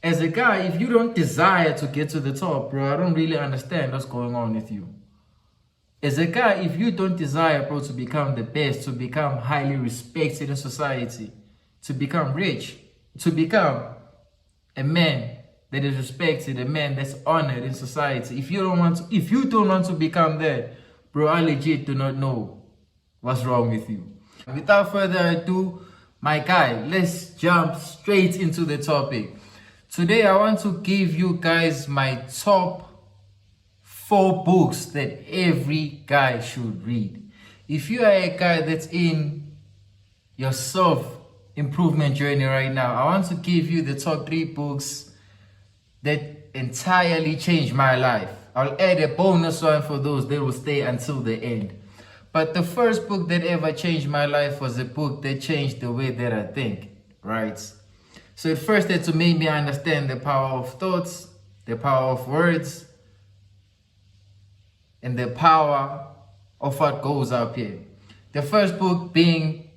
As a guy, if you don't desire to get to the top, bro, I don't really understand what's going on with you. As a guy, if you don't desire, bro, to become the best, to become highly respected in society, to become rich, to become a man that is respected, a man that's honored in society, if you don't want to become that, bro, I legit do not know what's wrong with you. Without further ado, my guy, let's jump straight into the topic. Today, I want to give you guys my top 4 books that every guy should read. If you are a guy that's in your self-improvement journey right now, I want to give you the top 3 books that entirely changed my life. I'll add a bonus one for those that will stay until the end. But the first book that ever changed my life was a book that changed the way that I think, right? So it first had to make me understand the power of thoughts, the power of words, and the power of what goes up here. The first book being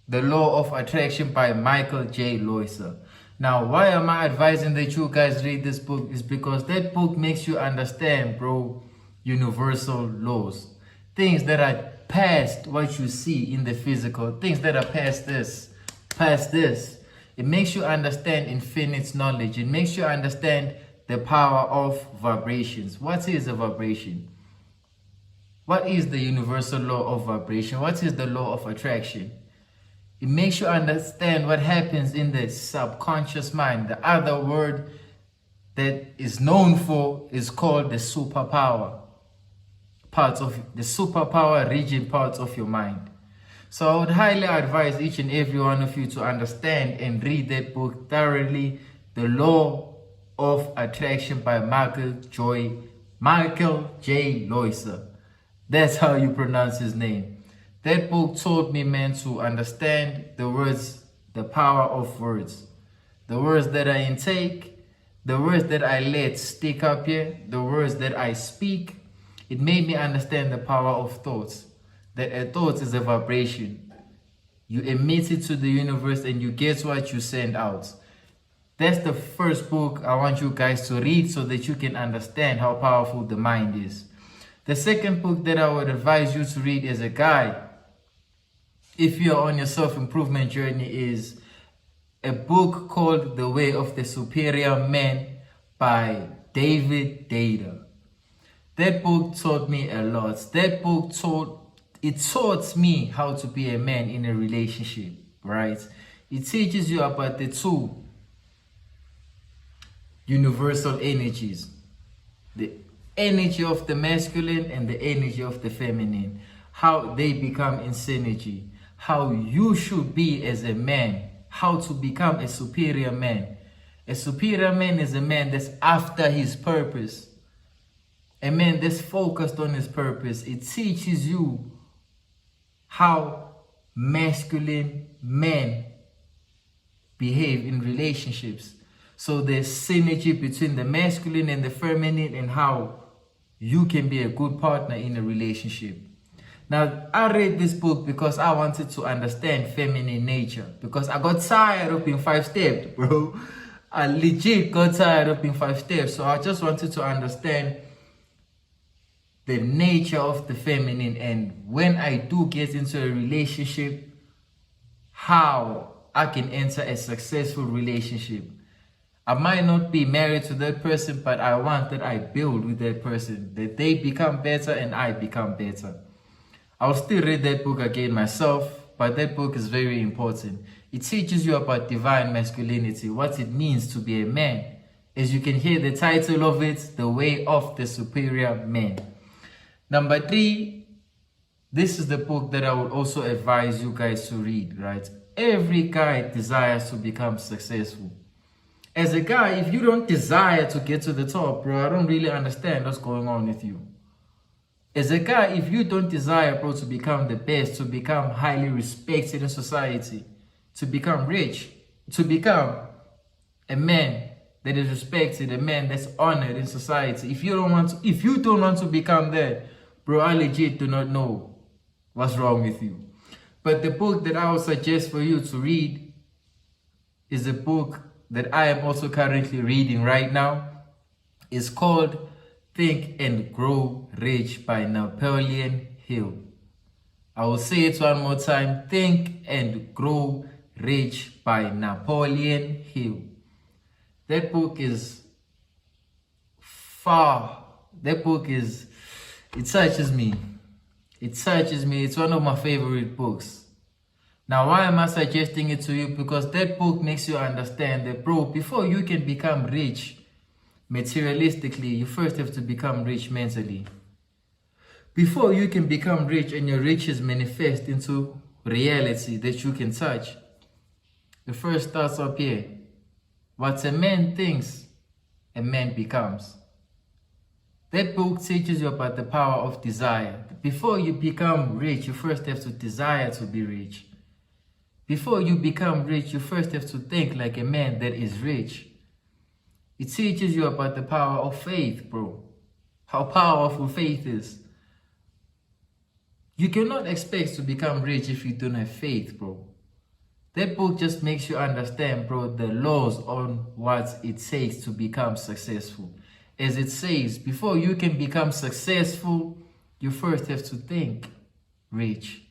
The Law of Attraction by Michael J. Loyser. Now, why am I advising that you guys read this book? Is because that book makes you understand, bro, universal laws. Things that are past what you see in the physical. Things that are past this. It makes you understand infinite knowledge. It makes you understand the power of vibrations. What is a vibration? What is the universal law of vibration? What is the law of attraction? It makes you understand what happens in the subconscious mind. The other word that is known for is called the superpower. Parts of the superpower region, parts of your mind. So I would highly advise each and every one of you to understand and read that book thoroughly. The Law of Attraction by Michael J. Loyser. That's how you pronounce his name. That book taught me, man, to understand the words, the power of words. The words that I intake, the words that I let stick up here, the words that I speak. It made me understand the power of thoughts. That a thought is a vibration. You emit it to the universe and you get what you send out. That's the first book I want you guys to read so that you can understand how powerful the mind is. The second book that I would advise you to read as a guy, if you're on your self-improvement journey, is a book called The Way of the Superior Man by David Deida. That book taught me a lot. That book taught me how to be a man in a relationship, right? It teaches you about the 2 universal energies. The energy of the masculine and the energy of the feminine. How they become in synergy. How you should be as a man. How to become a superior man. A superior man is a man that's after his purpose. A man that's focused on his purpose. It teaches you how masculine men behave in relationships. So there's synergy between the masculine and the feminine and how you can be a good partner in a relationship. Now, I read this book because I wanted to understand feminine nature. Because I got tired of being 5-stepped, bro. I legit got tired of being 5-stepped. So I just wanted to understand the nature of the feminine, and when I do get into a relationship, how I can enter a successful relationship. I might not be married to that person, but I want that I build with that person, that they become better and I become better. I'll still read that book again myself, but that book is very important. It teaches you about divine masculinity, what it means to be a man. As you can hear the title of it, The Way of the Superior Man. Number 3, this is the book that I would also advise you guys to read, right? Every guy desires to become successful. As a guy, if you don't desire to get to the top, bro, I don't really understand what's going on with you. As a guy, if you don't desire, bro, to become the best, to become highly respected in society, to become rich, to become a man that is respected, a man that's honored in society, if you don't want to become that, bro, I legit do not know what's wrong with you. But the book that I would suggest for you to read is a book that I am also currently reading right now is called Think and Grow Rich by Napoleon Hill. I will say it one more time. Think and Grow Rich by Napoleon Hill. That book is it touches me. It touches me. It's one of my favorite books. Now, why am I suggesting it to you? Because that book makes you understand that, bro, before you can become rich materialistically, you first have to become rich mentally. Before you can become rich and your riches manifest into reality that you can touch, the first starts up here. What a man thinks, a man becomes. That book teaches you about the power of desire. Before you become rich, you first have to desire to be rich. Before you become rich, you first have to think like a man that is rich. It teaches you about the power of faith, bro. How powerful faith is. You cannot expect to become rich if you don't have faith, bro. That book just makes you understand, bro, the laws on what it takes to become successful. As it says, before you can become successful, you first have to think rich.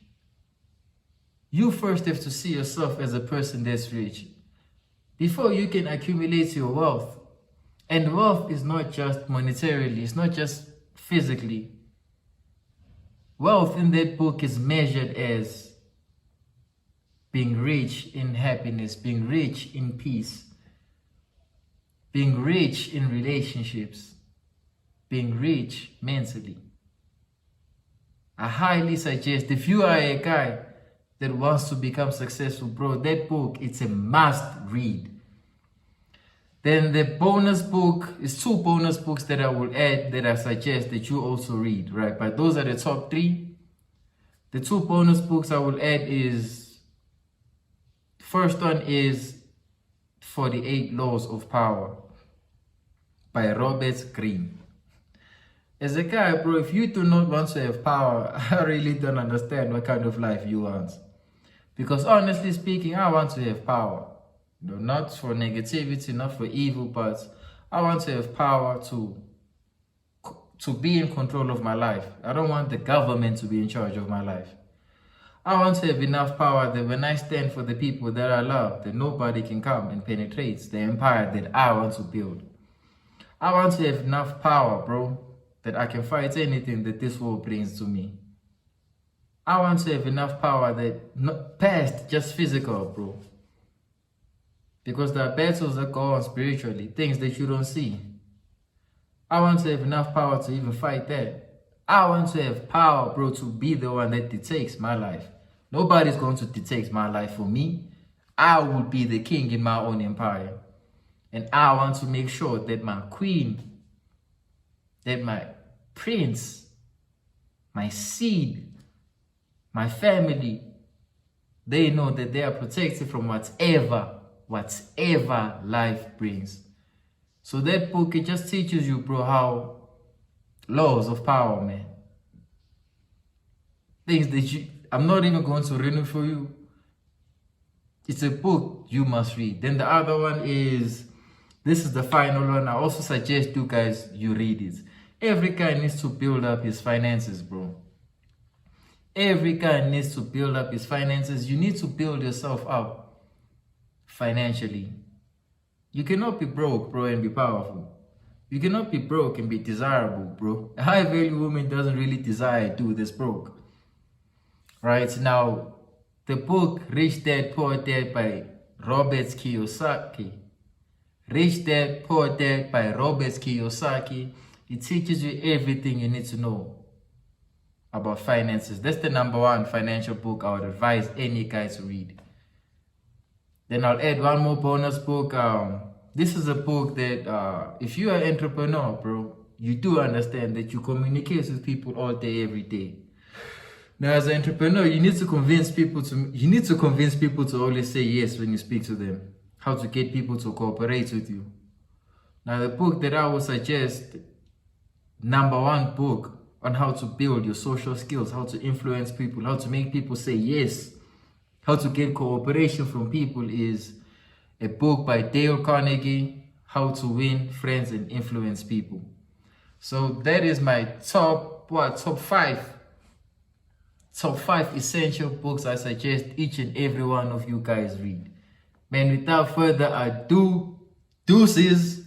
You first have to see yourself as a person that's rich. Before you can accumulate your wealth. And wealth is not just monetarily, it's not just physically. Wealth in that book is measured as being rich in happiness, being rich in peace, being rich in relationships, being rich mentally. I highly suggest, if you are a guy that wants to become successful, bro, that book, it's a must read. Then the bonus book is 2 bonus books that I will add that I suggest that you also read, right? But those are the top 3. The 2 bonus books I will add is, first one is 48 Laws of Power by Robert Greene. As a guy, bro, if you do not want to have power, I really don't understand what kind of life you want. Because honestly speaking, I want to have power. You know, not for negativity, not for evil, but I want to have power to be in control of my life. I don't want the government to be in charge of my life. I want to have enough power that when I stand for the people that I love, that nobody can come and penetrate the empire that I want to build. I want to have enough power, bro, that I can fight anything that this world brings to me. I want to have enough power that not past just physical, bro. Because there are battles that go on spiritually, things that you don't see. I want to have enough power to even fight that. I want to have power, bro, to be the one that dictates my life. Nobody's going to dictate my life for me. I will be the king in my own empire. And I want to make sure that my queen, that my prince, my seed, my family, they know that they are protected from whatever life brings. So that book, it just teaches you, bro, how laws of power, man. Things that I'm not even going to read it for you. It's a book you must read. Then the other one is, this is the final one. I also suggest you guys, you read it. Every guy needs to build up his finances, bro. Every guy needs to build up his finances. You need to build yourself up financially. You cannot be broke, bro, and be powerful. You cannot be broke and be desirable, bro. A high value woman doesn't really desire to this broke. Right now, the book Rich Dad Poor Dad by Robert Kiyosaki. Rich Dad Poor Dad by Robert Kiyosaki. It teaches you everything you need to know about finances. That's the #1 financial book I would advise any guy to read. Then I'll add one more bonus book. This is a book that if you are an entrepreneur, bro, you do understand that you communicate with people all day, every day. Now, as an entrepreneur, you need to convince people to always say yes when you speak to them. How to get people to cooperate with you. Now, the book that I would suggest, #1 book on how to build your social skills, how to influence people, how to make people say yes, how to get cooperation from people is a book by Dale Carnegie, How to Win Friends and Influence People. So that is my top five essential books I suggest each and every one of you guys read. Man, without further ado, deuces.